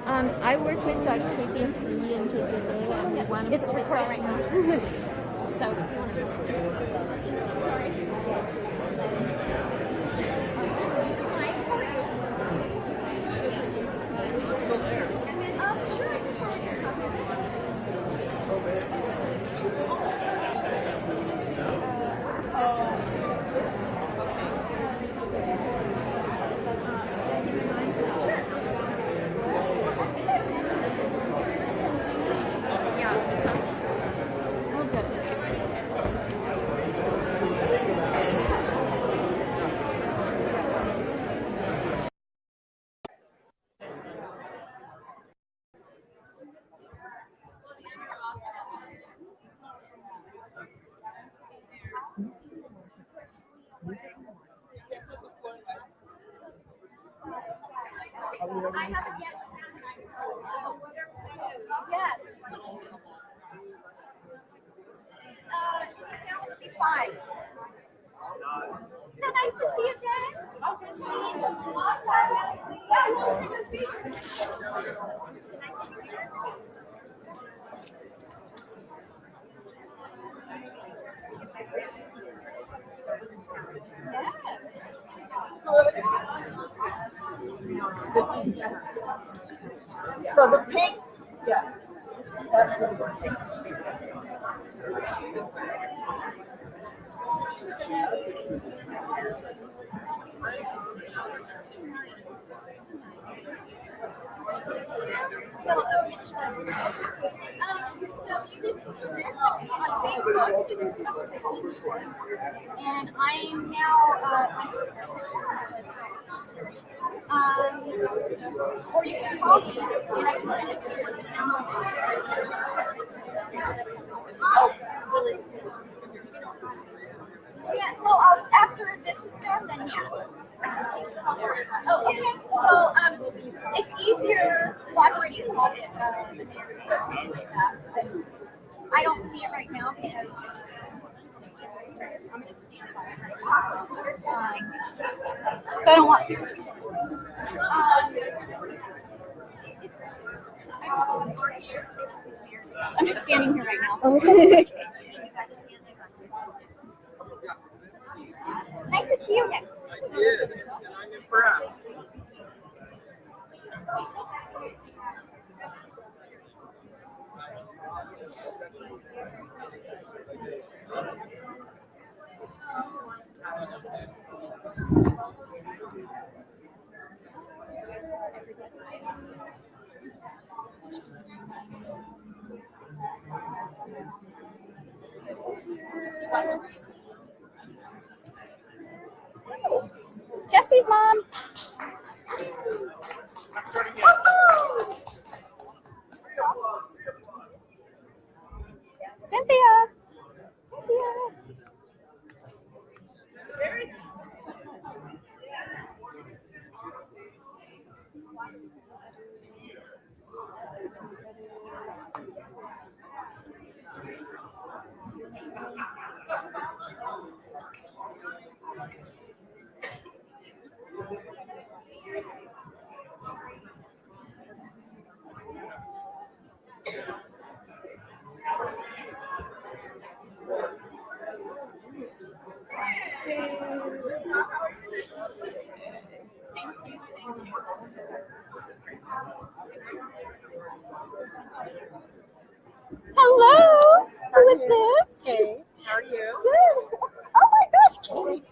I work with taking free and taking away, and one It's recording right now. So, sorry. Yes. That would be fine. So nice to see you, Jen. So the pink, yeah. That's what we're taking. And I am now, or you can call me and I can send it to you. Yeah, well, after this is done, then yeah. Oh, okay. Well, it's easier. Well, I've already called it the mayor like that, but I don't see it right now because I'm going to stand by it right now. So I don't want. I'm just standing here right now. It's nice to see you again. Yes, and I'm impressed. Jesse's mom. Cynthia. Hello. Who is this? Hey, how are you? Good. Oh my gosh, Kate.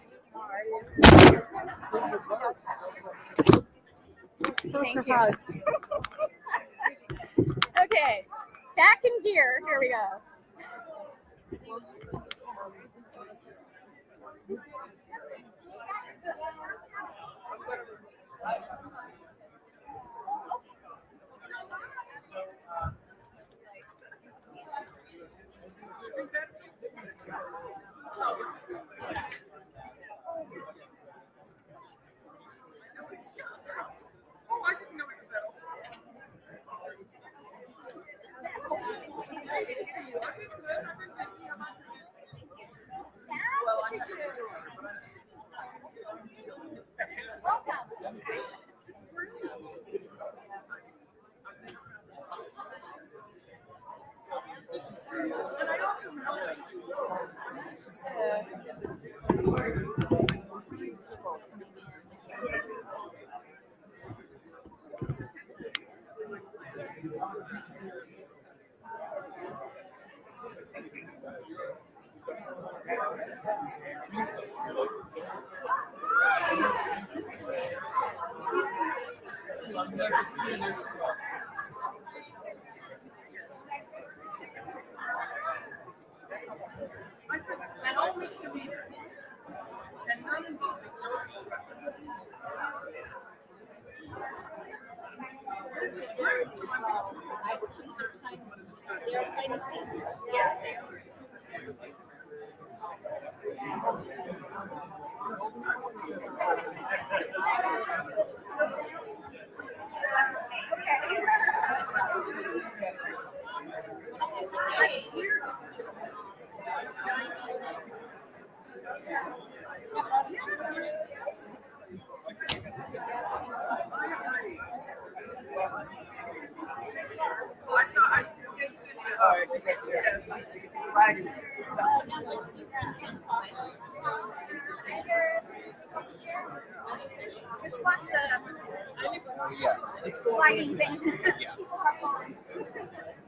Those are hugs. Okay, back in gear. Here we go. Welcome. And all misdemeanor. And none involving criminal records. I saw just watch the lighting thing. People have fun.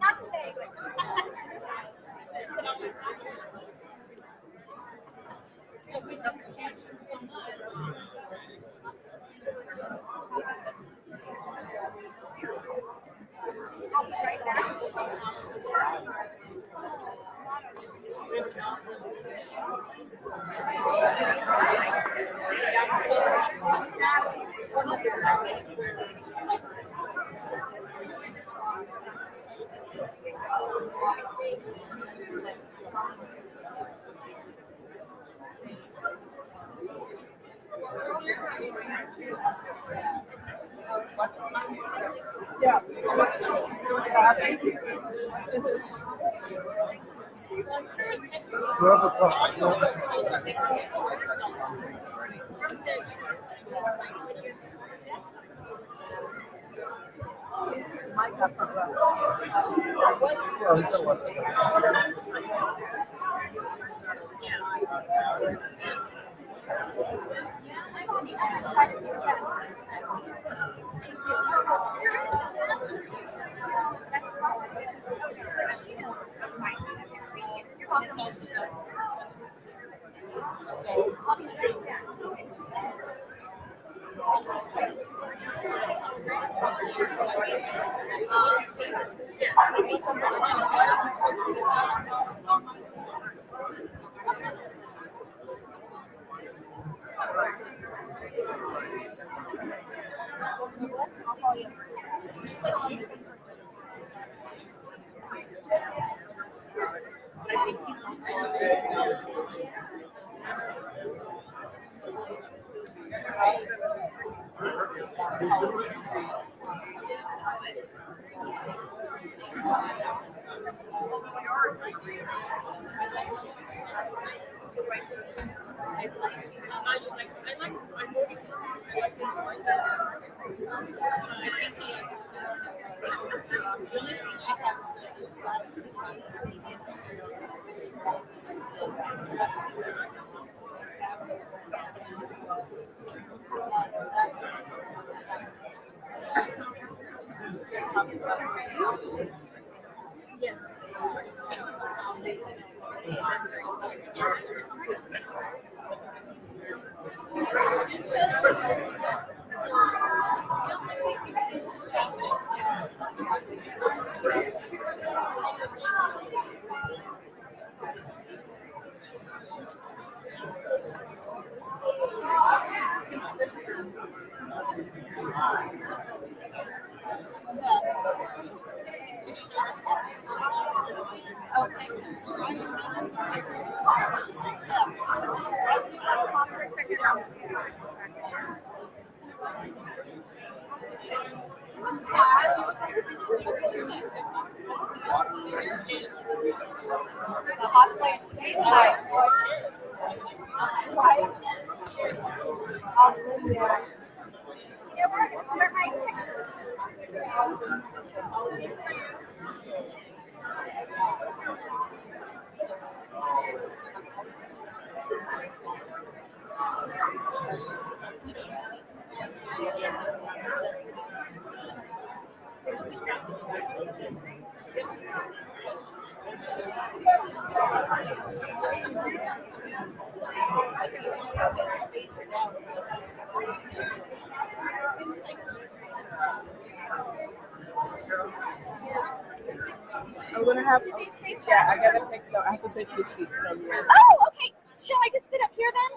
Not today, but I'll be right back. Yeah. I'm gonna have to. Yeah, I gotta take. No, I have to take this seat from you. Oh, okay. Shall I just sit up here then?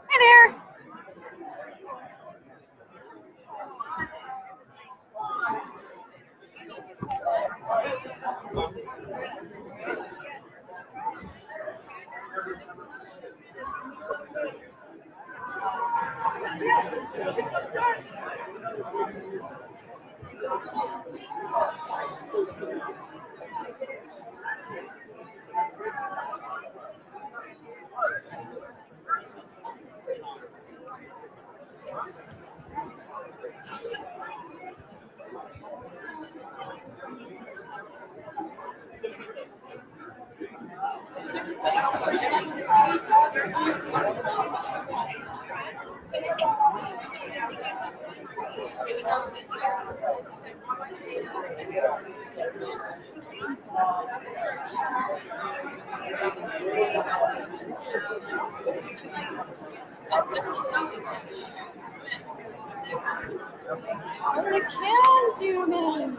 Hi there. The can do, man.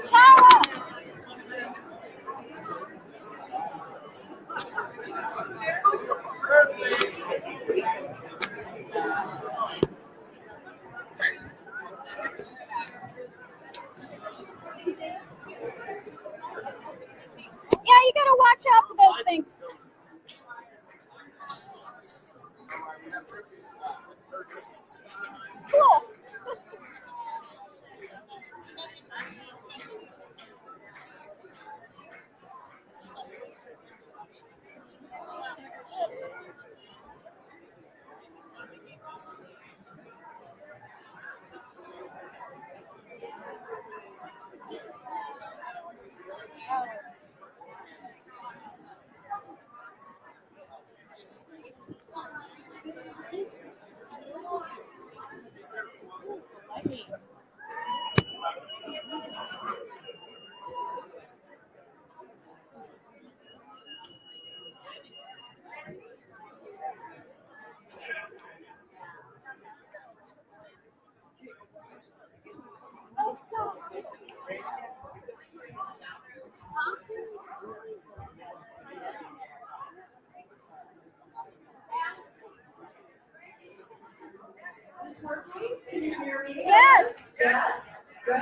Tara! Yeah, you gotta watch out for those things. Cool. this working? Can you hear me? Yes. Yes? Good.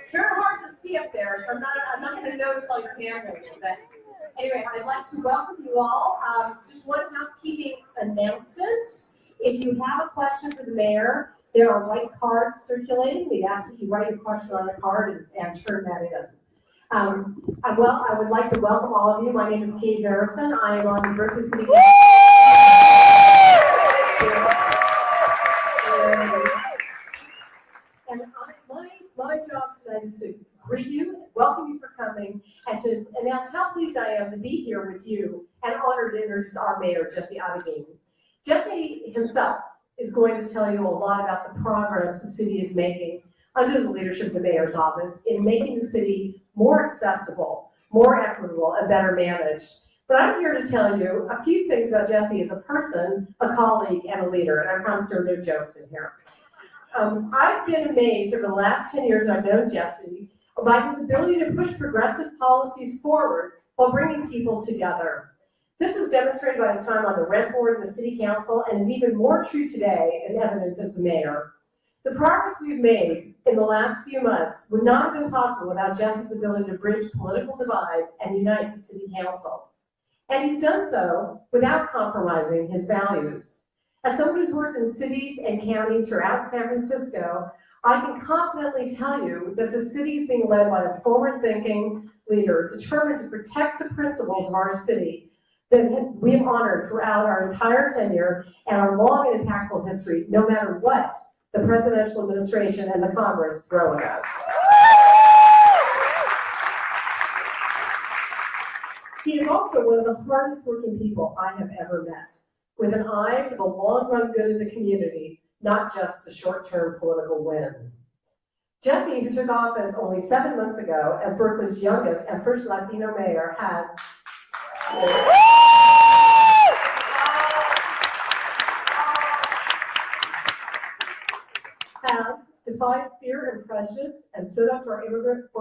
It's very hard to see up there, so I'm not going to notice all your cameras. But anyway, I'd like to welcome you all. Just one housekeeping announcement. If you have a question for the mayor, there are white cards circulating. We ask that you write a question on a card and turn that in. I would like to welcome all of you. My name is Kate Harrison. I am on the Berkeley City Council. And my job tonight is to greet you, welcome you for coming, and to announce how pleased I am to be here with you and honored to introduce our mayor, Jesse Arreguin. Jesse himself is going to tell you a lot about the progress the city is making under the leadership of the mayor's office in making the city more accessible, more equitable, and better managed. But I'm here to tell you a few things about Jesse as a person, a colleague, and a leader, and I promise there are no jokes in here. I've been amazed over the last 10 years I've known Jesse by his ability to push progressive policies forward while bringing people together. This was demonstrated by his time on the rent board and the city council, and is even more true today in evidence as the mayor. The progress we've made in the last few months would not have been possible without Jesse's ability to bridge political divides and unite the city council. And he's done so without compromising his values. As someone who's worked in cities and counties throughout San Francisco, I can confidently tell you that the city is being led by a forward-thinking leader determined to protect the principles of our city that we've honored throughout our entire tenure and our long and impactful history, no matter what the presidential administration and the Congress throw at us. He is also one of the hardest working people I have ever met, with an eye for the long run good of the community, not just the short-term political win. Jesse, who took office only 7 months ago as Berkeley's youngest and first Latino mayor, has defied fear and prejudice and stood up for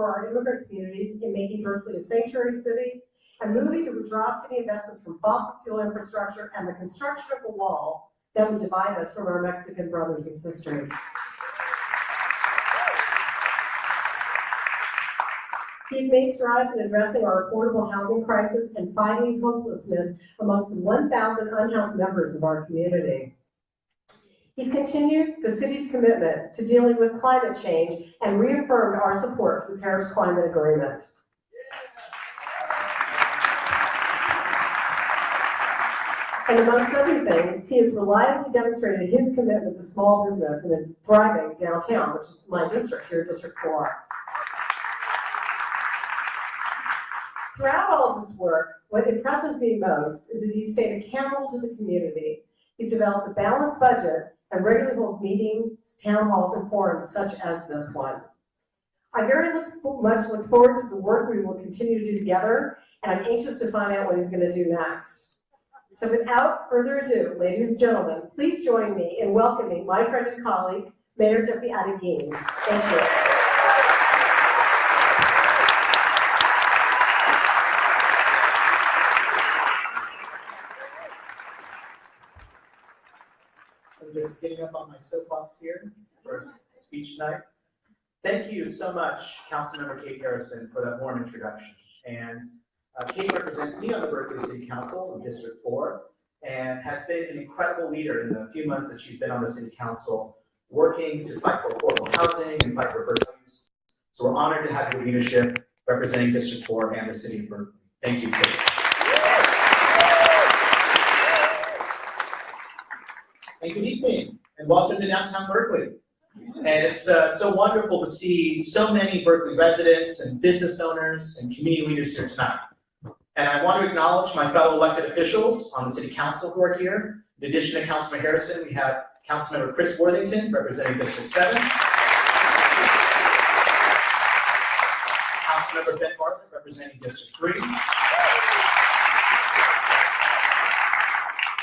our immigrant communities in making Berkeley a sanctuary city and moving to withdraw city investments from fossil fuel infrastructure and the construction of the wall that would divide us from our Mexican brothers and sisters. He's made strides in addressing our affordable housing crisis and fighting homelessness amongst the 1,000 unhoused members of our community. He's continued the city's commitment to dealing with climate change and reaffirmed our support for the Paris Climate Agreement. And amongst other things, he has reliably demonstrated his commitment to small business and a thriving downtown, which is my district here, District 4. Throughout all of this work, what impresses me most is that he's stayed accountable to the community. He's developed a balanced budget and regularly holds meetings, town halls, and forums such as this one. I very much look forward to the work we will continue to do together, and I'm anxious to find out what he's going to do next. So without further ado, ladies and gentlemen, please join me in welcoming my friend and colleague, Mayor Jesse Arreguin. Thank you. So I'm just getting up on my soapbox here for speech tonight. Thank you so much, Councilmember Kate Harrison, for that warm introduction. And Kate represents me on the Berkeley City Council in District 4 and has been an incredible leader in the few months that she's been on the City Council, working to fight for affordable housing and fight for Berkeley's. So we're honored to have your leadership representing District 4 and the City of Berkeley. Thank you, Kate. And good evening, and welcome to downtown Berkeley. And it's so wonderful to see so many Berkeley residents and business owners and community leaders here tonight. And I want to acknowledge my fellow elected officials on the City Council who are here. In addition to Councilmember Harrison, we have Councilmember Chris Worthington representing District 7. Councilmember Ben Bartlett representing District 3.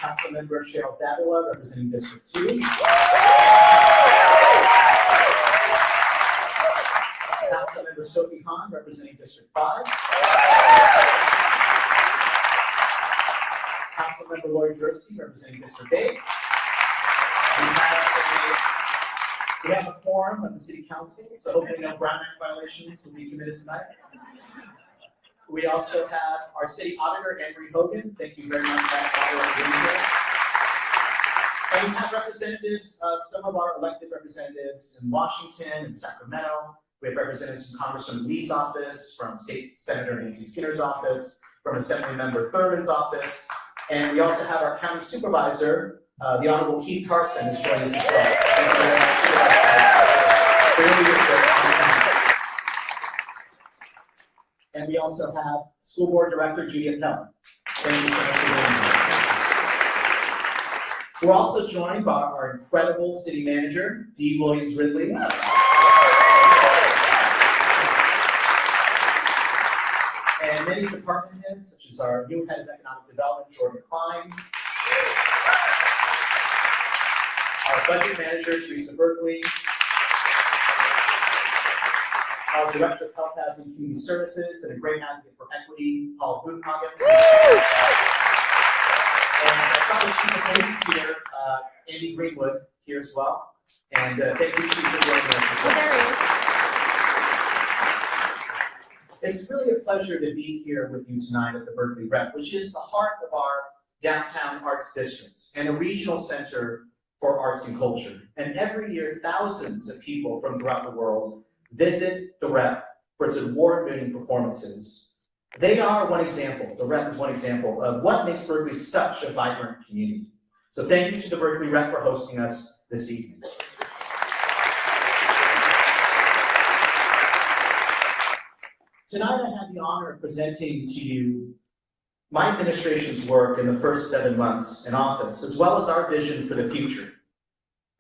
Councilmember Cheryl Davila representing District 2. Councilmember Sophie Hahn representing District 5. Councilmember Lori Jersey representing District 8. We have We have a quorum of the city council, so hopefully no Brown Act violations will be committed tonight. We also have our city auditor, Emery Hogan. Thank you very much, Auditor, for being here. And we have representatives of some of our elected representatives in Washington and Sacramento. We have representatives from Congressman Lee's office, from State Senator Nancy Skinner's office, from Assembly Member Thurman's office, and we also have our county supervisor, the Honorable Keith Carson, is joining us as well. Thank you very much. And we also have School Board Director Judy Appel. Thank you so much for being here. We're also joined by our incredible city manager, Dee Williams Ridley. And many department heads, such as our new head of economic development, Jordan Klein. Our budget manager, Teresa Berkeley. Our Director of Health, Housing, and Community Services, and a great advocate for equity, Paul Budenhagen. And our Chief of Police here, Andy Greenwood, here as well. And thank you, Chief, for joining us as well. There he is. It's really a pleasure to be here with you tonight at the Berkeley Rep, which is the heart of our downtown arts district and a regional center for arts and culture. And every year, thousands of people from throughout the world visit the Rep for its award-winning performances. They are one example, the Rep is one example of what makes Berkeley such a vibrant community. So thank you to the Berkeley Rep for hosting us this evening. Tonight I have the honor of presenting to you my administration's work in the first 7 months in office, as well as our vision for the future.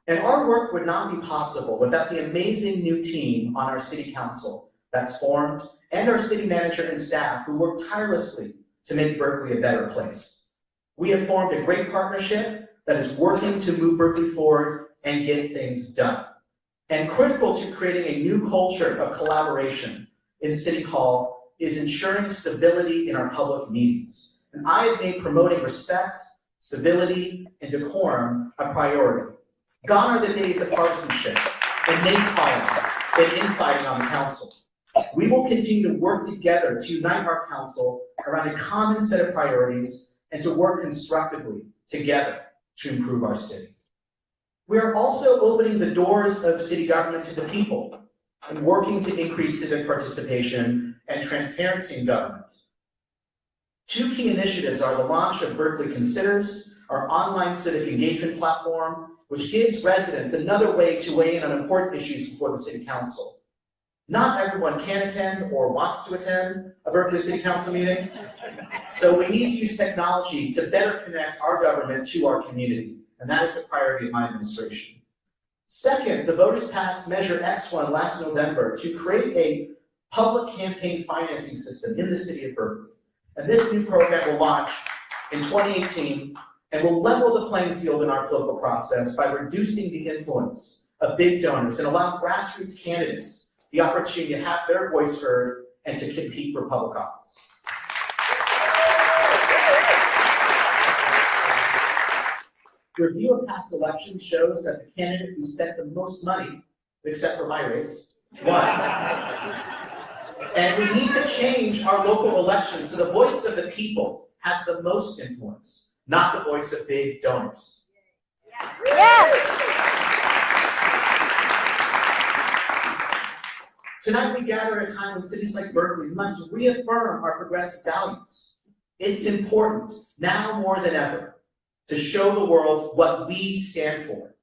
And our work would not be possible without the amazing new team on our city council that's formed, and our city manager and staff who work tirelessly to make Berkeley a better place. We have formed a great partnership that is working to move Berkeley forward and get things done. And critical to creating a new culture of collaboration in City Hall is ensuring stability in our public meetings. And I have made promoting respect, civility, and decorum a priority. Gone are the days of partisanship and name-calling and infighting on the council. We will continue to work together to unite our council around a common set of priorities and to work constructively together to improve our city. We are also opening the doors of city government to the people and working to increase civic participation and transparency in government. Two key initiatives are the launch of Berkeley Considers, our online civic engagement platform, which gives residents another way to weigh in on important issues before the City Council. Not everyone can attend or wants to attend a Berkeley City Council meeting, so we need to use technology to better connect our government to our community, and that is a priority of my administration. Second, the voters passed Measure X1 last November to create a public campaign financing system in the city of Berkeley. And this new program will launch in 2018 and will level the playing field in our political process by reducing the influence of big donors and allow grassroots candidates the opportunity to have their voice heard and to compete for public office. The review of past elections shows that the candidate who spent the most money, except for my race, won. And we need to change our local elections so the voice of the people has the most influence, not the voice of big donors. Yes. Tonight we gather at a time when cities like Berkeley must reaffirm our progressive values. It's important, now more than ever, to show the world what we stand for.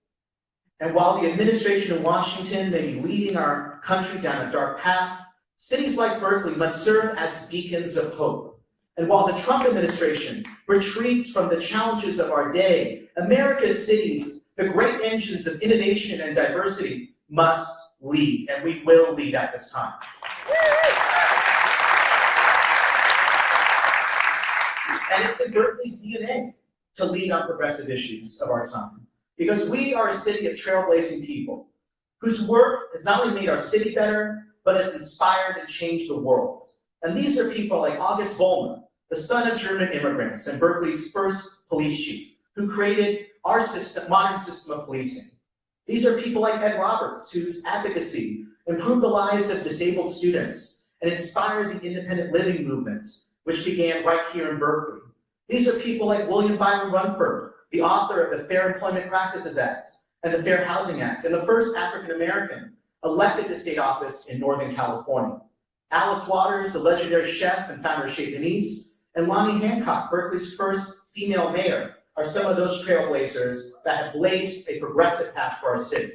And while the administration in Washington may be leading our country down a dark path, cities like Berkeley must serve as beacons of hope. And while the Trump administration retreats from the challenges of our day, America's cities, the great engines of innovation and diversity, must lead, and we will lead at this time. And it's in Berkeley's DNA to lead on progressive issues of our time, because we are a city of trailblazing people whose work has not only made our city better, but has inspired and changed the world. And these are people like August Vollmer, the son of German immigrants and Berkeley's first police chief, who created our system, modern system of policing. These are people like Ed Roberts, whose advocacy improved the lives of disabled students and inspired the independent living movement, which began right here in Berkeley. These are people like William Byron Runford, the author of the Fair Employment Practices Act and the Fair Housing Act, and the first African-American elected to state office in Northern California. Alice Waters, the legendary chef and founder of Chez Panisse, and Lonnie Hancock, Berkeley's first female mayor, are some of those trailblazers that have blazed a progressive path for our city.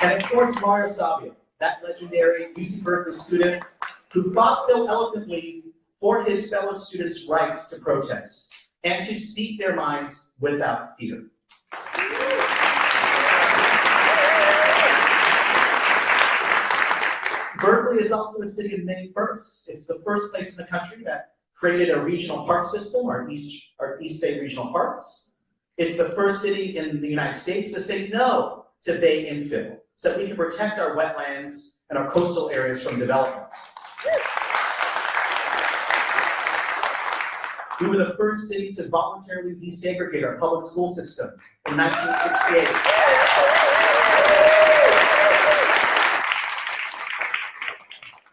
And of course, Mario Savio, that legendary UC Berkeley student who fought so eloquently for his fellow students' right to protest and to speak their minds without fear. Berkeley is also a city of many firsts. It's the first place in the country that created a regional park system, our East Bay Regional Parks. It's the first city in the United States to say no to bay infill, so that we can protect our wetlands and our coastal areas from development. We were the first city to voluntarily desegregate our public school system in 1968.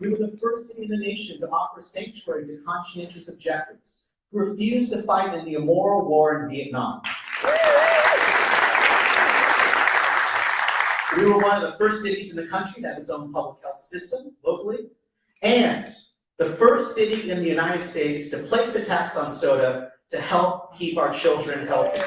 We were the first city in the nation to offer sanctuary to conscientious objectors who refused to fight in the immoral war in Vietnam. We were one of the first cities in the country to have its own public health system locally, and the first city in the United States to place a tax on soda to help keep our children healthy.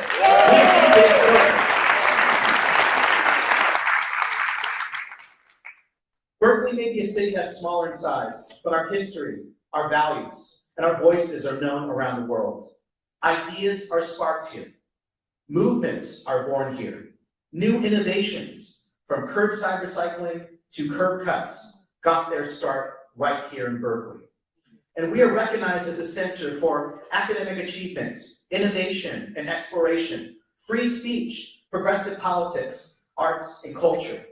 Berkeley may be a city that's smaller in size, but our history, our values, and our voices are known around the world. Ideas are sparked here. Movements are born here. New innovations, from curbside recycling to curb cuts, got their start right here in Berkeley. And we are recognized as a center for academic achievement, innovation and exploration, free speech, progressive politics, arts, and culture.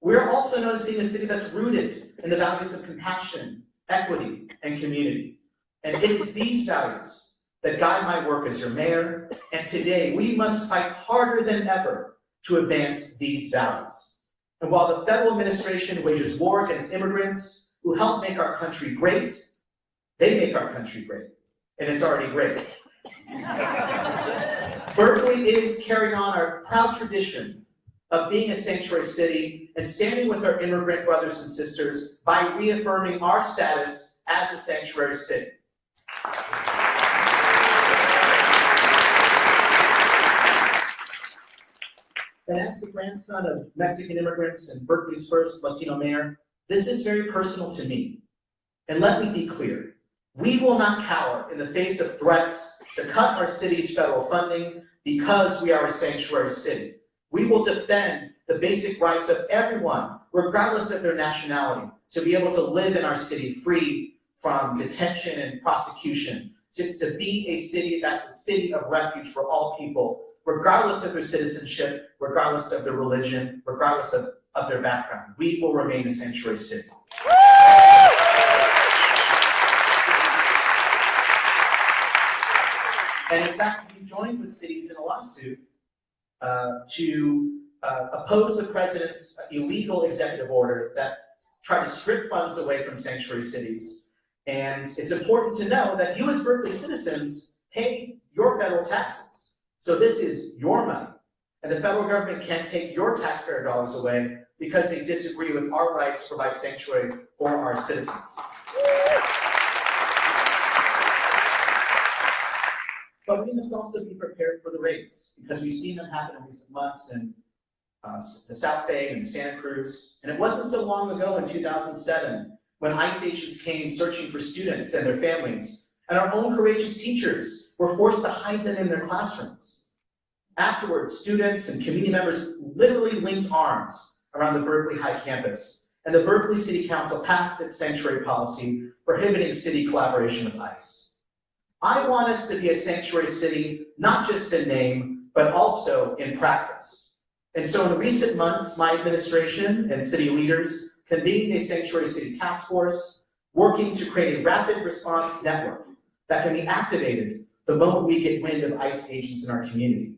We are also known as being a city that's rooted in the values of compassion, equity, and community. And it is these values that guide my work as your mayor, and today we must fight harder than ever to advance these values. And while the federal administration wages war against immigrants who help make our country great, they make our country great, and it's already great. Berkeley is carrying on our proud tradition of being a sanctuary city and standing with our immigrant brothers and sisters by reaffirming our status as a sanctuary city. And as the grandson of Mexican immigrants and Berkeley's first Latino mayor, this is very personal to me. And let me be clear, we will not cower in the face of threats to cut our city's federal funding because we are a sanctuary city. We will defend the basic rights of everyone, regardless of their nationality, to be able to live in our city free from detention and prosecution, to be a city that's a city of refuge for all people, regardless of their citizenship, regardless of their religion, regardless of their background. We will remain a sanctuary city. And in fact, we joined with cities in a lawsuit to oppose the president's illegal executive order that tried to strip funds away from sanctuary cities. And it's important to know that you as Berkeley citizens pay your federal taxes. So this is your money. And the federal government can't take your taxpayer dollars away because they disagree with our right to provide sanctuary for our citizens. But we must also be prepared for the raids, because we've seen them happen in recent months in the South Bay and Santa Cruz. And it wasn't so long ago in 2007 when ICE agents came searching for students and their families, and our own courageous teachers were forced to hide them in their classrooms. Afterwards, students and community members literally linked arms around the Berkeley High campus, and the Berkeley City Council passed its sanctuary policy prohibiting city collaboration with ICE. I want us to be a sanctuary city, not just in name, but also in practice. And so in recent months, my administration and city leaders convened a sanctuary city task force working to create a rapid response network that can be activated the moment we get wind of ICE agents in our community.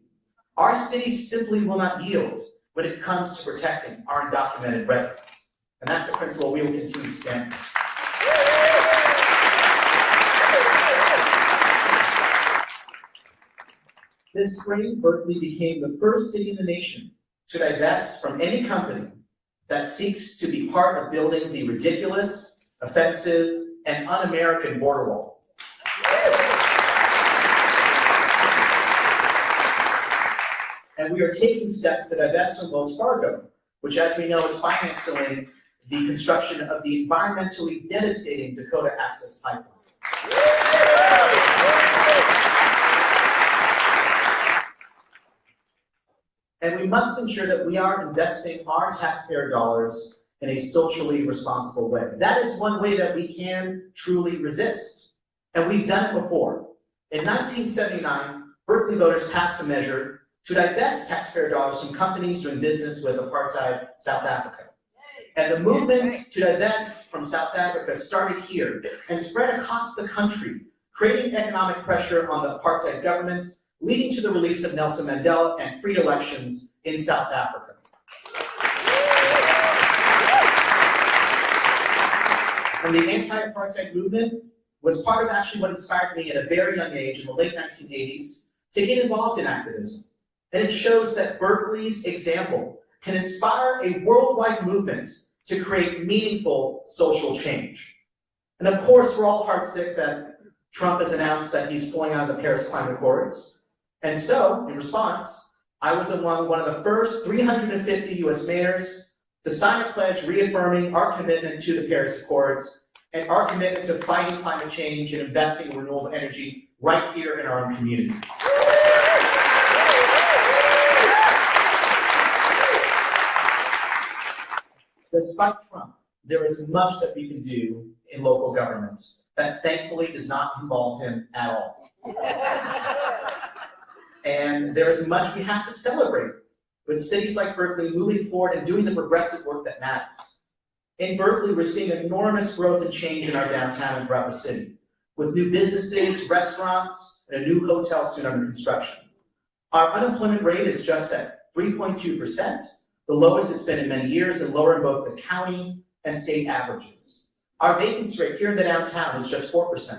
Our city simply will not yield when it comes to protecting our undocumented residents. And that's a principle we will continue to stand for. This spring, Berkeley became the first city in the nation to divest from any company that seeks to be part of building the ridiculous, offensive, and un-American border wall. And we are taking steps to divest from Wells Fargo, which, as we know, is financing the construction of the environmentally devastating Dakota Access Pipeline. And we must ensure that we are investing our taxpayer dollars in a socially responsible way. That is one way that we can truly resist. And we've done it before. In 1979, Berkeley voters passed a measure to divest taxpayer dollars from companies doing business with apartheid South Africa. And the movement to divest from South Africa started here and spread across the country, creating economic pressure on the apartheid government, leading to the release of Nelson Mandela and free elections in South Africa. And the anti-apartheid movement was part of actually what inspired me at a very young age in the late 1980s to get involved in activism. And it shows that Berkeley's example can inspire a worldwide movement to create meaningful social change. And of course, we're all heartsick that Trump has announced that he's pulling out of the Paris Climate Accords. And so, in response, I was among one of the first 350 US mayors to sign a pledge reaffirming our commitment to the Paris Accords and our commitment to fighting climate change and investing in renewable energy right here in our own community. Despite Trump, there is much that we can do in local government that thankfully does not involve him at all. And there is much we have to celebrate with cities like Berkeley moving forward and doing the progressive work that matters. In Berkeley, we're seeing enormous growth and change in our downtown and throughout the city, with new businesses, restaurants, and a new hotel soon under construction. Our unemployment rate is just at 3.2%, the lowest it's been in many years and lower in both the county and state averages. Our vacancy rate here in the downtown is just 4%,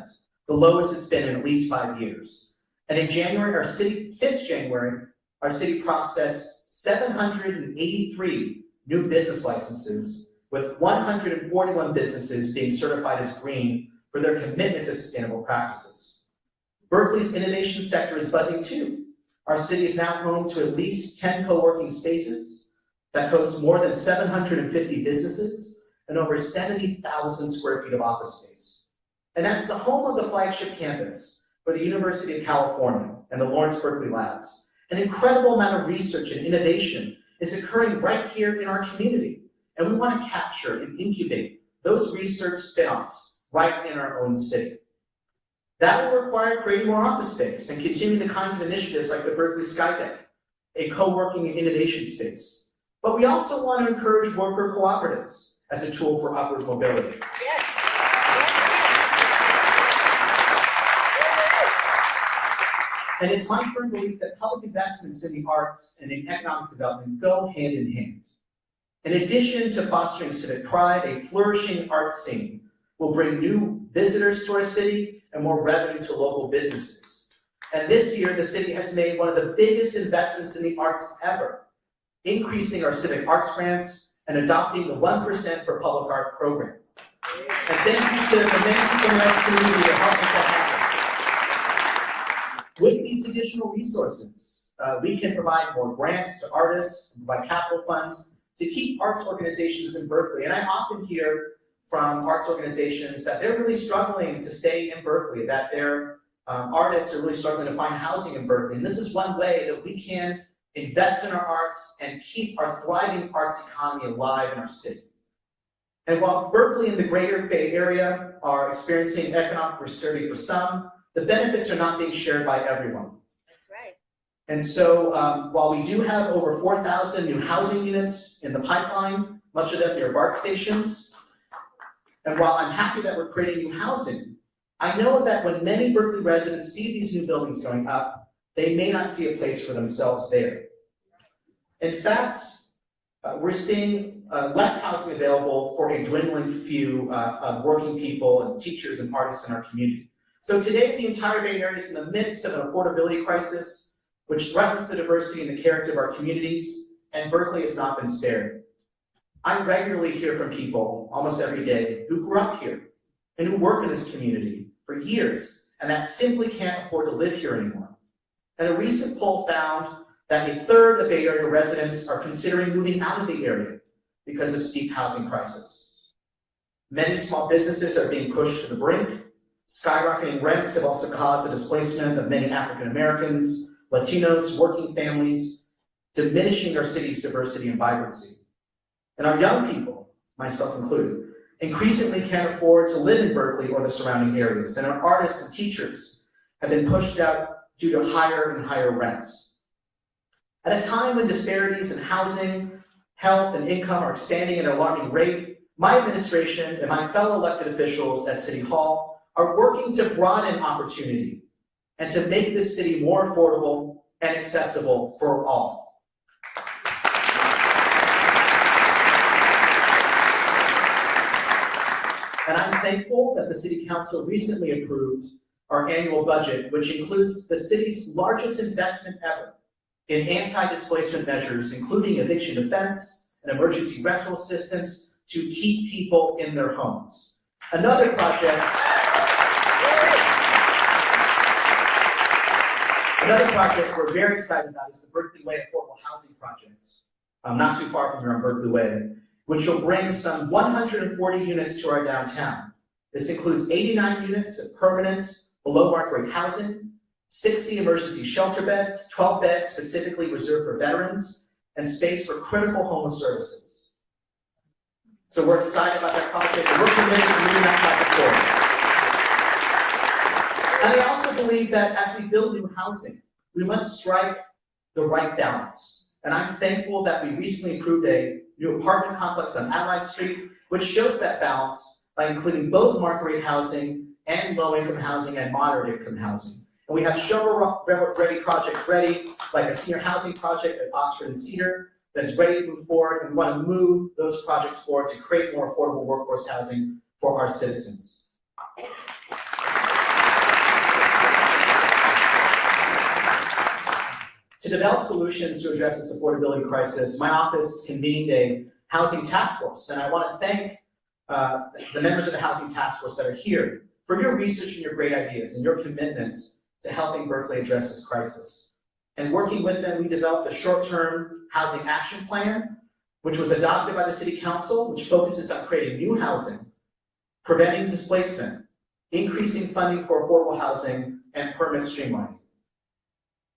the lowest it's been in at least 5 years. And in January, since January, our city processed 783 new business licenses, with 141 businesses being certified as green for their commitment to sustainable practices. Berkeley's innovation sector is buzzing too. Our city is now home to at least 10 co-working spaces that host more than 750 businesses and over 70,000 square feet of office space. And that's the home of the flagship campus for the University of California and the Lawrence Berkeley Labs. An incredible amount of research and innovation is occurring right here in our community. And we want to capture and incubate those research spin-offs right in our own city. That will require creating more office space and continuing the kinds of initiatives like the Berkeley Skydeck, a co-working and innovation space. But we also want to encourage worker cooperatives as a tool for upward mobility. Yes. And it's my firm belief that public investments in the arts and in economic development go hand in hand. In addition to fostering civic pride, a flourishing arts scene will bring new visitors to our city and more revenue to local businesses. And this year, the city has made one of the biggest investments in the arts ever, increasing our civic arts grants and adopting the 1% for Public Art program. And thank you to the many people in our community that helped make that happen. With these additional resources, we can provide more grants to artists, and provide capital funds to keep arts organizations in Berkeley. And I often hear from arts organizations that they're really struggling to stay in Berkeley, that their artists are really struggling to find housing in Berkeley. And this is one way that we can invest in our arts and keep our thriving arts economy alive in our city. And while Berkeley and the greater Bay Area are experiencing economic prosperity for some, the benefits are not being shared by everyone. That's right. And so while we do have over 4,000 new housing units in the pipeline, much of them near BART stations, and while I'm happy that we're creating new housing, I know that when many Berkeley residents see these new buildings going up, they may not see a place for themselves there. In fact, we're seeing less housing available for a dwindling few of working people and teachers and artists in our community. So today, the entire Bay Area is in the midst of an affordability crisis, which threatens the diversity and the character of our communities, and Berkeley has not been spared. I regularly hear from people, almost every day, who grew up here and who work in this community for years, and that simply can't afford to live here anymore. And a recent poll found that a third of Bay Area residents are considering moving out of the area because of steep housing prices. Many small businesses are being pushed to the brink. Skyrocketing rents have also caused the displacement of many African Americans, Latinos, working families, diminishing our city's diversity and vibrancy. And our young people, myself included, increasingly can't afford to live in Berkeley or the surrounding areas, and our artists and teachers have been pushed out due to higher and higher rents. At a time when disparities in housing, health, and income are expanding at an alarming rate, my administration and my fellow elected officials at City Hall are working to broaden opportunity and to make this city more affordable and accessible for all. And I'm thankful that the City Council recently approved our annual budget, which includes the city's largest investment ever in anti-displacement measures, including eviction defense and emergency rental assistance to keep people in their homes. Another project we're very excited about is the Berkeley Way Affordable Housing Project, not too far from here on Berkeley Way, which will bring some 140 units to our downtown. This includes 89 units of permanent below-market rate housing, 60 emergency shelter beds, 12 beds specifically reserved for veterans, and space for critical homeless services. So we're excited about that project, and we're committed to moving that project forward. And I also believe that as we build new housing, we must strike the right balance. And I'm thankful that we recently approved a new apartment complex on Adelaide Street, which shows that balance by including both market rate housing and low-income housing and moderate-income housing. And we have shovel-ready projects ready, like a senior housing project at Oxford and Cedar that's ready to move forward, and we want to move those projects forward to create more affordable workforce housing for our citizens. To develop solutions to address this affordability crisis, my office convened a housing task force, and I want to thank the members of the housing task force that are here for your research and your great ideas and your commitment to helping Berkeley address this crisis. And working with them, we developed a short-term housing action plan, which was adopted by the City Council, which focuses on creating new housing, preventing displacement, increasing funding for affordable housing, and permit streamlining.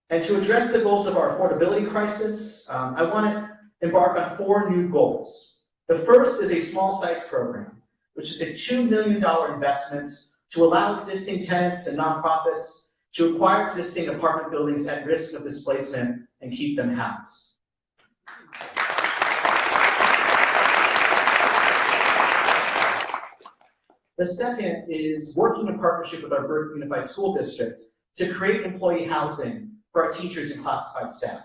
And to address the goals of our affordability crisis, I want to embark on 4 new goals. The first is a small sites program, which is a $2 million investment to allow existing tenants and nonprofits to acquire existing apartment buildings at risk of displacement and keep them housed. The second is working in partnership with our Berkeley Unified School District to create employee housing for our teachers and classified staff.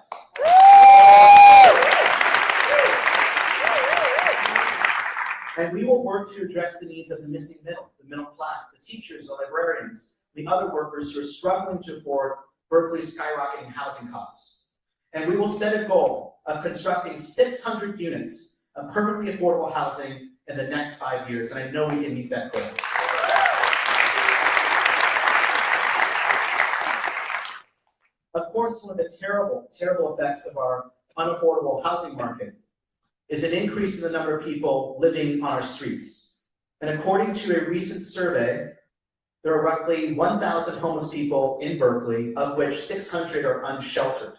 And we will work to address the needs of the missing middle, the middle class, the teachers, the librarians, the other workers who are struggling to afford Berkeley's skyrocketing housing costs. And we will set a goal of constructing 600 units of permanently affordable housing in the next 5 years, and I know we can meet that goal. Of course, one of the terrible, terrible effects of our unaffordable housing market is an increase in the number of people living on our streets. And according to a recent survey, there are roughly 1,000 homeless people in Berkeley, of which 600 are unsheltered.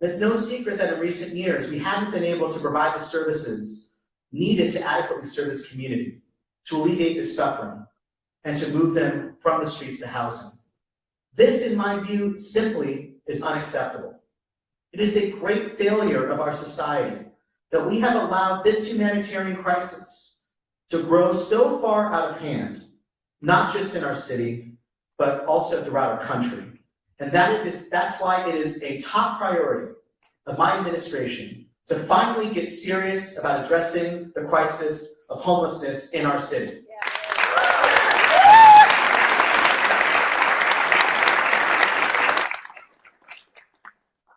It's no secret that in recent years, we haven't been able to provide the services needed to adequately serve this community, to alleviate their suffering, and to move them from the streets to housing. This, in my view, simply is unacceptable. It is a great failure of our society that we have allowed this humanitarian crisis to grow so far out of hand not just in our city, but also throughout our country. And that's why it is a top priority of my administration to finally get serious about addressing the crisis of homelessness in our city.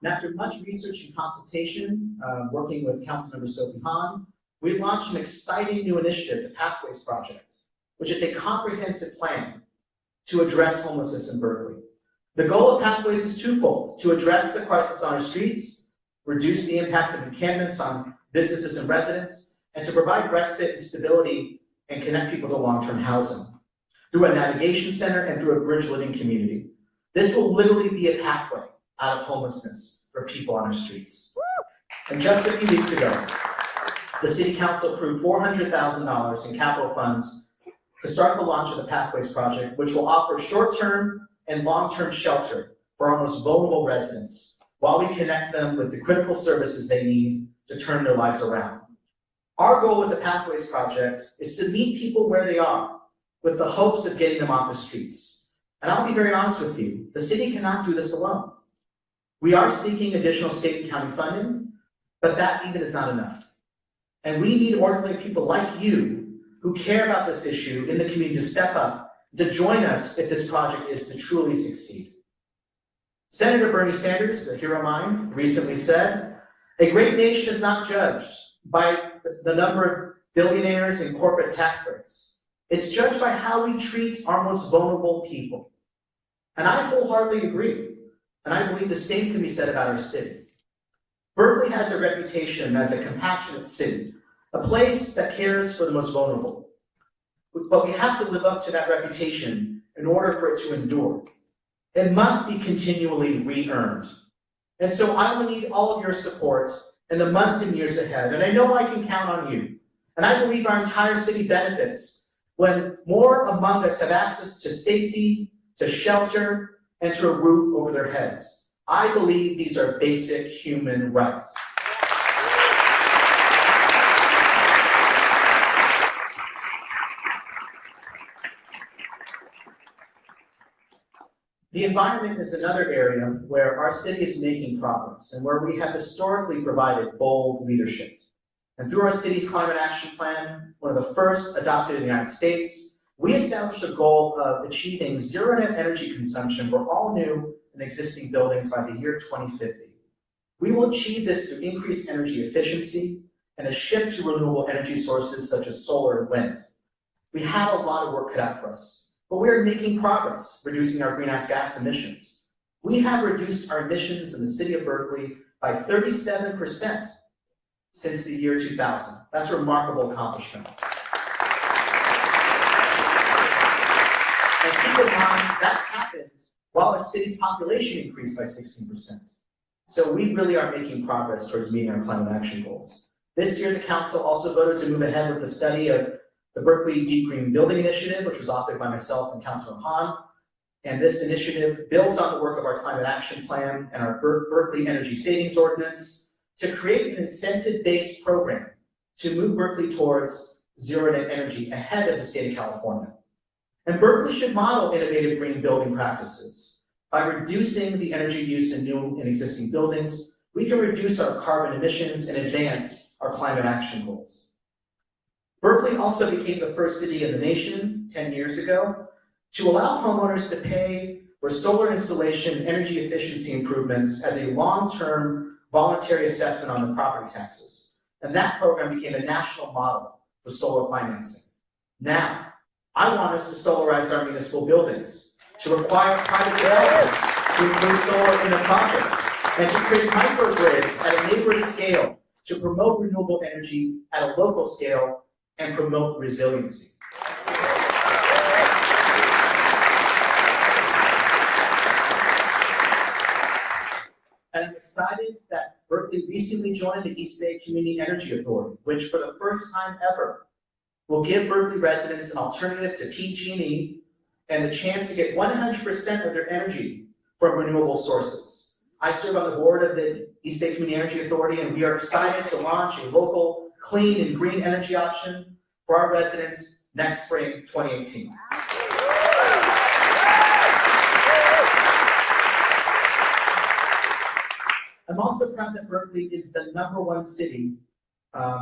And after much research and consultation, working with Councilmember Sophie Hahn, we launched an exciting new initiative, the Pathways Project, which is a comprehensive plan to address homelessness in Berkeley. The goal of Pathways is twofold: to address the crisis on our streets, reduce the impact of encampments on businesses and residents, and to provide respite and stability and connect people to long-term housing through a navigation center and through a bridge living community. This will literally be a pathway out of homelessness for people on our streets. And just a few weeks ago, the City Council approved $400,000 in capital funds to start the launch of the Pathways Project, which will offer short-term and long-term shelter for our most vulnerable residents while we connect them with the critical services they need to turn their lives around. Our goal with the Pathways Project is to meet people where they are with the hopes of getting them off the streets. And I'll be very honest with you, the city cannot do this alone. We are seeking additional state and county funding, but that even is not enough. And we need ordinary people like you who care about this issue in the community to step up, to join us if this project is to truly succeed. Senator Bernie Sanders, a hero of mine, recently said, "A great nation is not judged by the number of billionaires and corporate tax breaks. It's judged by how we treat our most vulnerable people." And I wholeheartedly agree. And I believe the same can be said about our city. Berkeley has a reputation as a compassionate city, a place that cares for the most vulnerable. But we have to live up to that reputation in order for it to endure. It must be continually re-earned. And so I will need all of your support in the months and years ahead. And I know I can count on you. And I believe our entire city benefits when more among us have access to safety, to shelter, and to a roof over their heads. I believe these are basic human rights. The environment is another area where our city is making progress and where we have historically provided bold leadership. And through our city's climate action plan, one of the first adopted in the United States, we established a goal of achieving zero net energy consumption for all new and existing buildings by the year 2050. We will achieve this through increased energy efficiency and a shift to renewable energy sources such as solar and wind. We have a lot of work cut out for us, but we are making progress reducing our greenhouse gas emissions. We have reduced our emissions in the city of Berkeley by 37% since the year 2000. That's a remarkable accomplishment. And keep in mind, that's happened while our city's population increased by 16%. So we really are making progress towards meeting our climate action goals. This year, the council also voted to move ahead with the study of the Berkeley Deep Green Building Initiative, which was authored by myself and Councilor Hahn. And this initiative builds on the work of our climate action plan and our Berkeley Energy Savings Ordinance to create an incentive-based program to move Berkeley towards zero net energy ahead of the state of California. And Berkeley should model innovative green building practices. By reducing the energy use in new and existing buildings, we can reduce our carbon emissions and advance our climate action goals. Berkeley also became the first city in the nation 10 years ago to allow homeowners to pay for solar installation and energy efficiency improvements as a long-term voluntary assessment on the property taxes. And that program became a national model for solar financing. Now, I want us to solarize our municipal buildings, to require private development to include solar in the projects, and to create microgrids at a neighborhood scale to promote renewable energy at a local scale and promote resiliency. And I'm excited that Berkeley recently joined the East Bay Community Energy Authority, which for the first time ever will give Berkeley residents an alternative to PG&E and the chance to get 100% of their energy from renewable sources. I serve on the board of the East Bay Community Energy Authority, and we are excited to launch a local clean and green energy option for our residents next spring, 2018. I'm also proud that Berkeley is the #1 city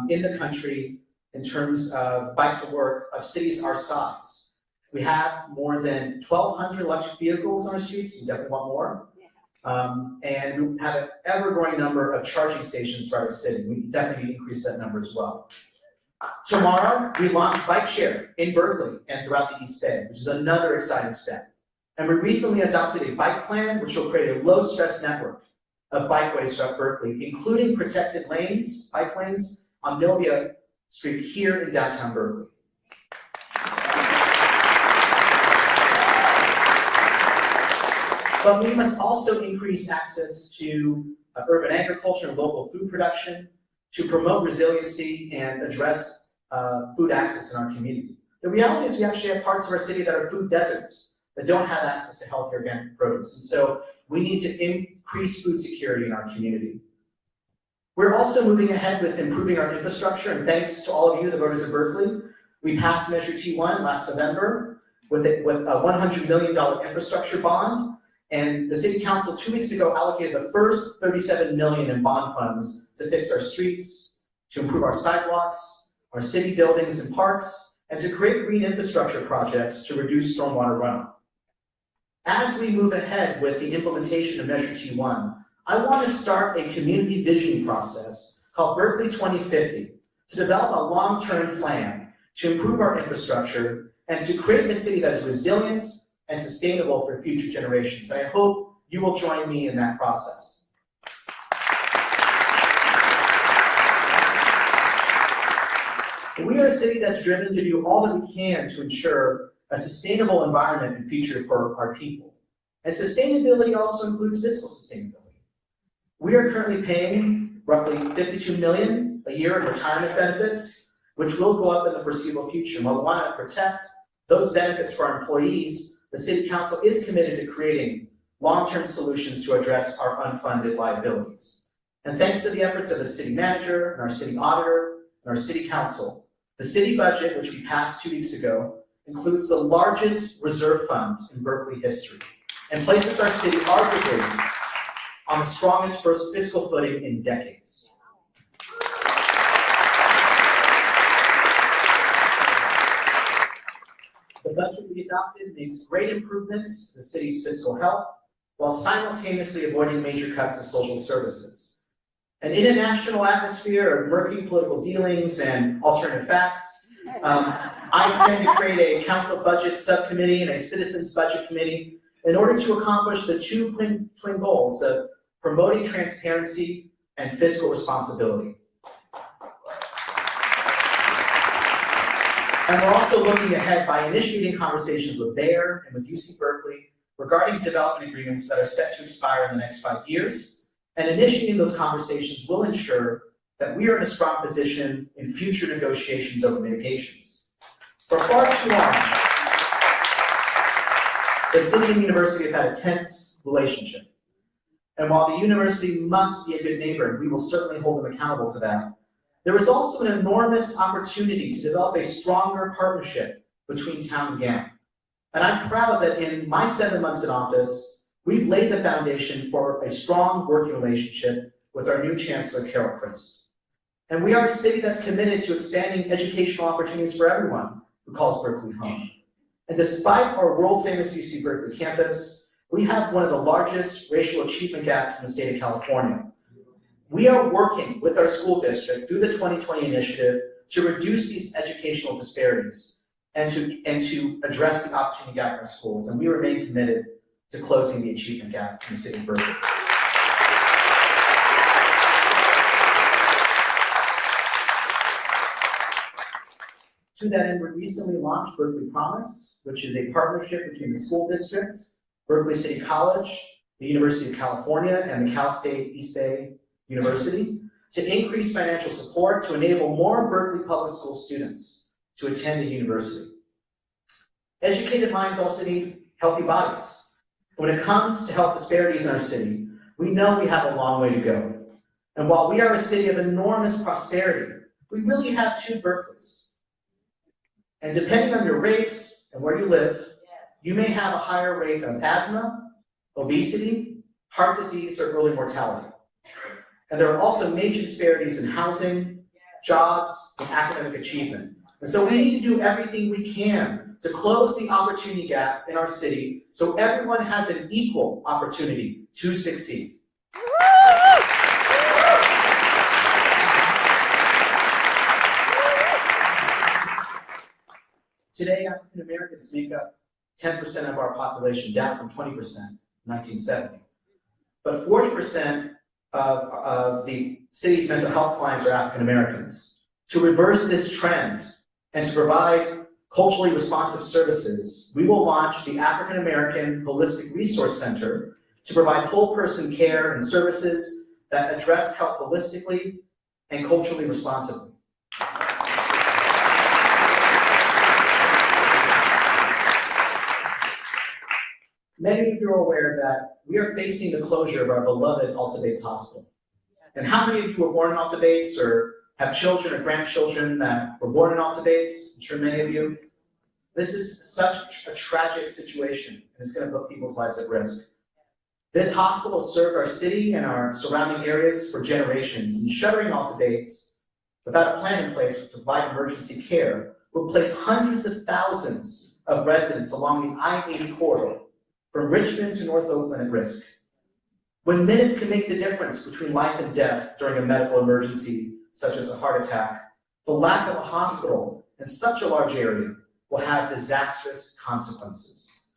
in the country in terms of bike to work of cities our size. We have more than 1,200 electric vehicles on our streets. We definitely want more. And we have an ever-growing number of charging stations throughout our city. We definitely need to increase that number as well. Tomorrow, we launch Bike Share in Berkeley and throughout the East Bay, which is another exciting step. And we recently adopted a bike plan, which will create a low-stress network of bikeways throughout Berkeley, including protected lanes, bike lanes, on Milvia Street here in downtown Berkeley. But we must also increase access to urban agriculture and local food production to promote resiliency and address food access in our community. The reality is we actually have parts of our city that are food deserts that don't have access to healthy organic produce. And so we need to increase food security in our community. We're also moving ahead with improving our infrastructure, and thanks to all of you, the voters of Berkeley, we passed Measure T1 last November with a $100 million infrastructure bond, and the City Council 2 weeks ago allocated the first $37 million in bond funds to fix our streets, to improve our sidewalks, our city buildings and parks, and to create green infrastructure projects to reduce stormwater runoff. As we move ahead with the implementation of Measure T1, I want to start a community visioning process called Berkeley 2050 to develop a long-term plan to improve our infrastructure and to create a city that is resilient and sustainable for future generations. I hope you will join me in that process. We are a city that's driven to do all that we can to ensure a sustainable environment and future for our people. And sustainability also includes fiscal sustainability. We are currently paying roughly $52 million a year in retirement benefits, which will go up in the foreseeable future. While we want to protect those benefits for our employees, the City Council is committed to creating long-term solutions to address our unfunded liabilities. And thanks to the efforts of the city manager and our city auditor and our city council, the city budget, which we passed 2 weeks ago, includes the largest reserve fund in Berkeley history and places our city arguably on the strongest first fiscal footing in decades. The budget we adopted makes great improvements to the city's fiscal health while simultaneously avoiding major cuts to social services. And in a national atmosphere of murky political dealings and alternative facts, I intend to create a council budget subcommittee and a citizens budget committee in order to accomplish the two twin goals of promoting transparency and fiscal responsibility. And we're also looking ahead by initiating conversations with Mayor and with UC Berkeley regarding development agreements that are set to expire in the next 5 years. And initiating those conversations will ensure that we are in a strong position in future negotiations over mitigations. For far too long, the city and university have had a tense relationship. And while the university must be a good neighbor, and we will certainly hold them accountable to that, there is also an enormous opportunity to develop a stronger partnership between town and GAM. And I'm proud that in my 7 months in office, we've laid the foundation for a strong working relationship with our new Chancellor, Carol Christ. And we are a city that's committed to expanding educational opportunities for everyone who calls Berkeley home. And despite our world-famous UC Berkeley campus, we have one of the largest racial achievement gaps in the state of California. We are working with our school district through the 2020 initiative to reduce these educational disparities and to address the opportunity gap in our schools. And we remain committed to closing the achievement gap in the city of Berkeley. To that end, we recently launched Berkeley Promise, which is a partnership between the school districts, Berkeley City College, the University of California, and the Cal State East Bay University to increase financial support to enable more Berkeley public school students to attend the university. Educated minds also need healthy bodies. When it comes to health disparities in our city, we know we have a long way to go. And while we are a city of enormous prosperity, we really have two Berkeleys. And depending on your race and where you live, you may have a higher rate of asthma, obesity, heart disease, or early mortality. And there are also major disparities in housing, jobs, and academic achievement. And so we need to do everything we can to close the opportunity gap in our city so everyone has an equal opportunity to succeed. Today, African Americans make up 10% of our population, down from 20% in 1970. But 40% of the city's mental health clients are African Americans. To reverse this trend and to provide culturally responsive services, we will launch the African American Holistic Resource Center to provide whole person care and services that address health holistically and culturally responsibly. Many of you are aware that we are facing the closure of our beloved Alta Bates Hospital. And how many of you were born in Alta Bates or have children or grandchildren that were born in Alta Bates? I'm sure many of you. This is such a tragic situation, and it's going to put people's lives at risk. This hospital served our city and our surrounding areas for generations, and shuttering Alta Bates without a plan in place to provide emergency care will place hundreds of thousands of residents along the I-80 corridor from Richmond to North Oakland at risk. When minutes can make the difference between life and death during a medical emergency, such as a heart attack, the lack of a hospital in such a large area will have disastrous consequences.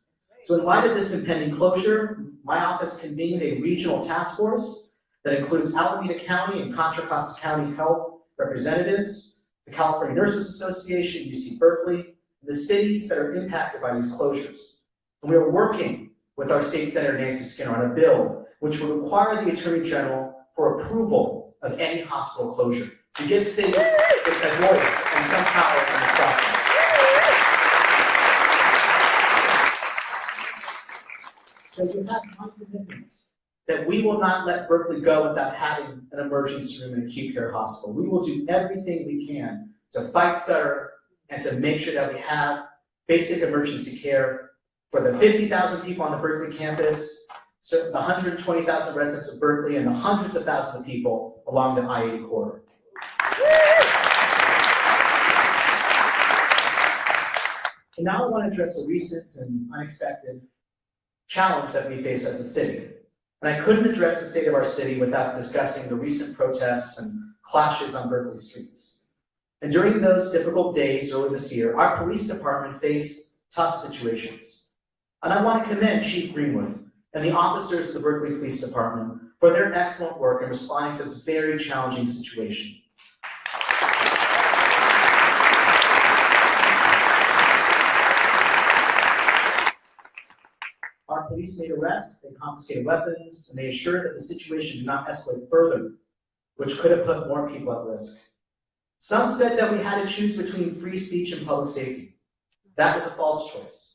So in light of this impending closure, my office convened a regional task force that includes Alameda County and Contra Costa County health representatives, the California Nurses Association, UC Berkeley, and the cities that are impacted by these closures. And we are working with our State Senator Nancy Skinner on a bill which would require the Attorney General for approval of any hospital closure to give cities a voice and some power in this process. So you have my commitments that we will not let Berkeley go without having an emergency room in an acute care hospital. We will do everything we can to fight Sutter and to make sure that we have basic emergency care for the 50,000 people on the Berkeley campus, so the 120,000 residents of Berkeley, and the hundreds of thousands of people along the I-80 corridor. And now I want to address a recent and unexpected challenge that we face as a city. And I couldn't address the state of our city without discussing the recent protests and clashes on Berkeley streets. And during those difficult days earlier this year, our police department faced tough situations. And I want to commend Chief Greenwood and the officers of the Berkeley Police Department for their excellent work in responding to this very challenging situation. Our police made arrests, they confiscated weapons, and they assured that the situation did not escalate further, which could have put more people at risk. Some said that we had to choose between free speech and public safety. That was a false choice.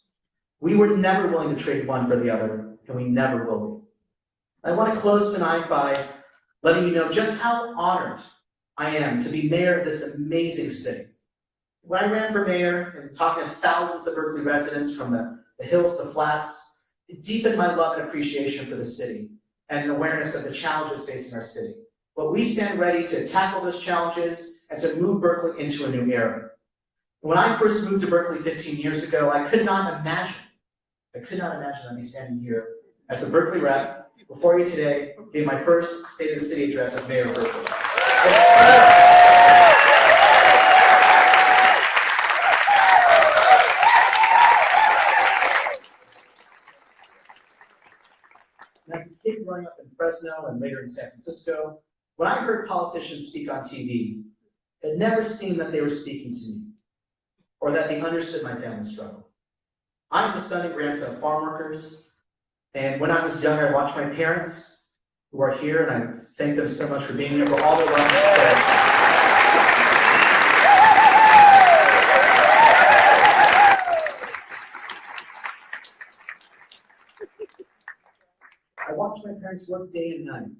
We were never willing to trade one for the other, and we never will be. I want to close tonight by letting you know just how honored I am to be mayor of this amazing city. When I ran for mayor and talking to thousands of Berkeley residents from the hills to flats, it deepened my love and appreciation for the city and an awareness of the challenges facing our city. But we stand ready to tackle those challenges and to move Berkeley into a new era. When I first moved to Berkeley 15 years ago, I could not imagine I'd be standing here at the Berkeley Rep before you today, gave my first State of the City address as Mayor of Berkeley. And as a kid growing up in Fresno and later in San Francisco, when I heard politicians speak on TV, it never seemed that they were speaking to me or that they understood my family's struggle. I'm the son and grandson of farm workers, and when I was young, I watched my parents, who are here, and I thank them so much for being here, for all their love and support. I watched my parents work day and night,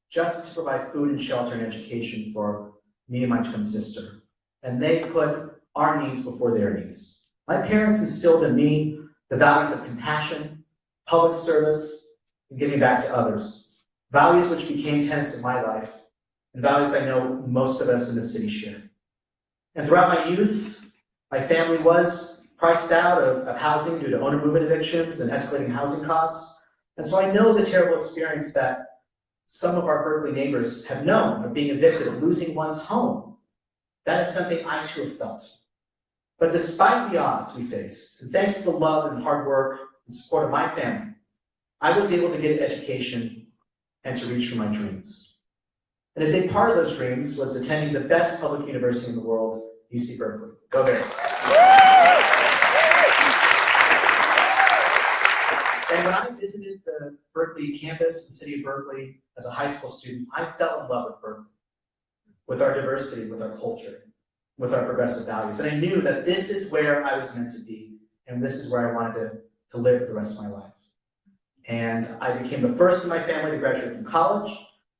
just to provide food and shelter and education for me and my twin sister, and they put our needs before their needs. My parents instilled in me the values of compassion, public service, and giving back to others. values which became tenets of my life, and values I know most of us in the city share. And throughout my youth, my family was priced out of housing due to owner movement evictions and escalating housing costs. And so I know the terrible experience that some of our Berkeley neighbors have known of being evicted, of losing one's home. That is something I too have felt. But despite the odds we faced, and thanks to the love and hard work and support of my family, I was able to get an education and to reach for my dreams. And a big part of those dreams was attending the best public university in the world, UC Berkeley. Go Bears. And when I visited the Berkeley campus, the city of Berkeley, as a high school student, I fell in love with Berkeley, with our diversity, with our culture, with our progressive values. And I knew that this is where I was meant to be, and this is where I wanted to live for the rest of my life. And I became the first in my family to graduate from college.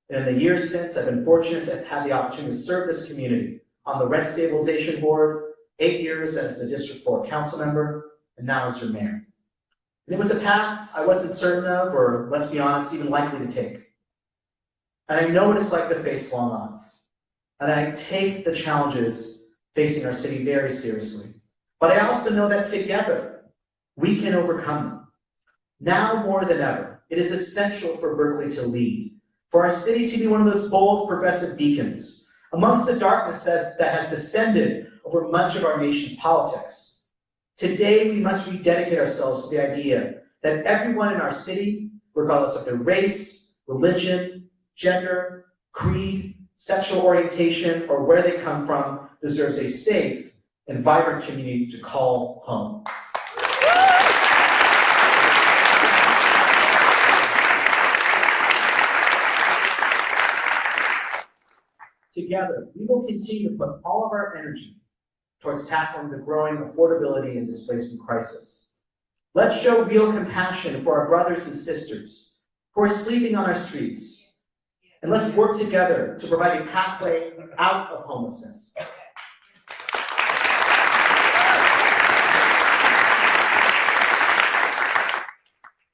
And in the years since, I've been fortunate to have had the opportunity to serve this community on the Rent Stabilization Board, 8 years as the District 4 council member, and now as your mayor. And it was a path I wasn't certain of, or let's be honest, even likely to take. And I know what it's like to face long odds. And I take the challenges facing our city very seriously. But I also know that together, we can overcome them. Now more than ever, it is essential for Berkeley to lead, for our city to be one of those bold, progressive beacons amongst the darkness that has descended over much of our nation's politics. Today, we must rededicate ourselves to the idea that everyone in our city, regardless of their race, religion, gender, creed, sexual orientation, or where they come from, deserves a safe and vibrant community to call home. Together, we will continue to put all of our energy towards tackling the growing affordability and displacement crisis. Let's show real compassion for our brothers and sisters who are sleeping on our streets. And let's work together to provide a pathway out of homelessness.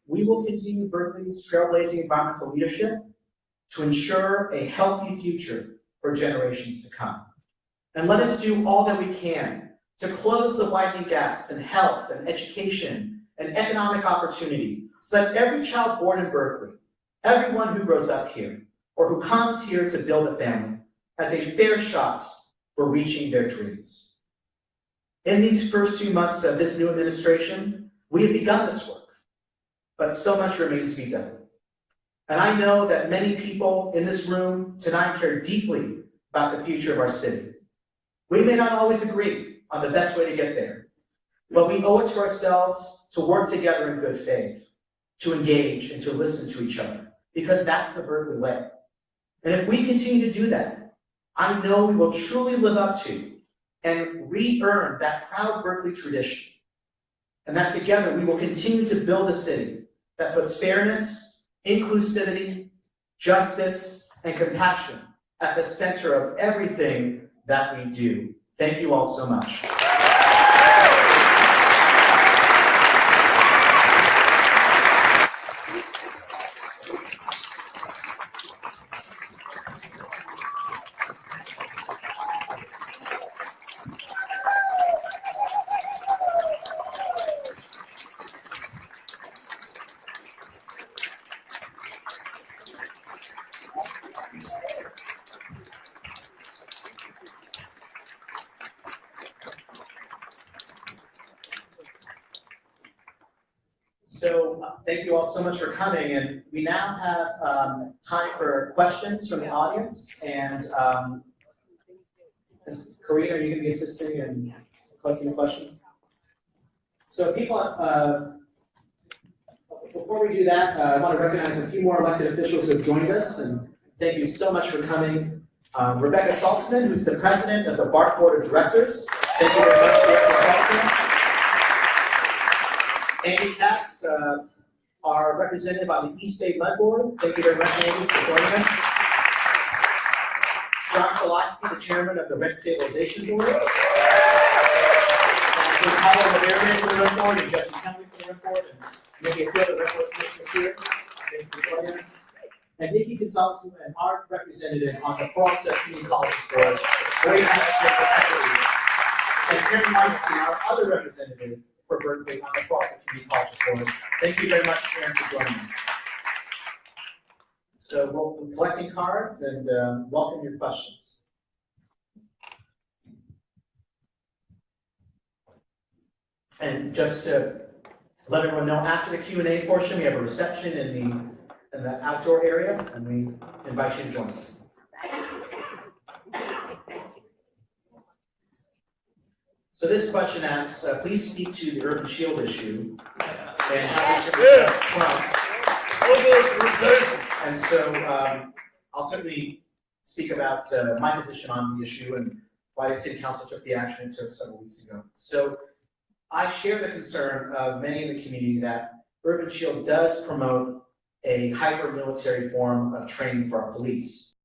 We will continue Berkeley's trailblazing environmental leadership to ensure a healthy future for generations to come. And let us do all that we can to close the widening gaps in health and education and economic opportunity so that every child born in Berkeley, everyone who grows up here, or who comes here to build a family, has a fair shot for reaching their dreams. In these first few months of this new administration, we have begun this work, but so much remains to be done. And I know that many people in this room tonight care deeply about the future of our city. We may not always agree on the best way to get there, but we owe it to ourselves to work together in good faith, to engage and to listen to each other, because that's the Berkeley way. And if we continue to do that, I know we will truly live up to and re-earn that proud Berkeley tradition. And that together we will continue to build a city that puts fairness, inclusivity, justice, and compassion at the center of everything that we do. Thank you all so much. So thank you all so much for coming, and we now have time for questions from the audience. And Karina, are you going to be assisting in collecting the questions? So people, before we do that, I want to recognize a few more elected officials who have joined us, and thank you so much for coming. Rebecca Saltzman, who's the president of the BART Board of Directors. Thank you very much, Rebecca Saltzman. Amy Katz, our representative on the East Bay Mud Board. Thank you very much, Amy, for joining us. John Solosky, the chairman of the Rent Stabilization Board. And Paolo Rivera for the Rent Board, and Justin Henley for the Rent Board, and maybe a few other Rent Board commissioners here. Thank you for joining us. and Nikki Gonzalez, and our representative on the Florida Community Colleges Board, very happy for Berkeley. And Karen Weinstein, our other representative for Berkeley on the Florida Community Colleges Board. Thank you very much, Karen, for joining us. So we'll be collecting cards and welcome your questions. And just to let everyone know, after the Q&A portion, we have a reception in the outdoor area, and we invite you to join us. So this question asks, please speak to the Urban Shield issue. And so I'll certainly speak about my position on the issue and why the City Council took the action it took several weeks ago. So I share the concern of many in the community that Urban Shield does promote a hyper-military form of training for our police.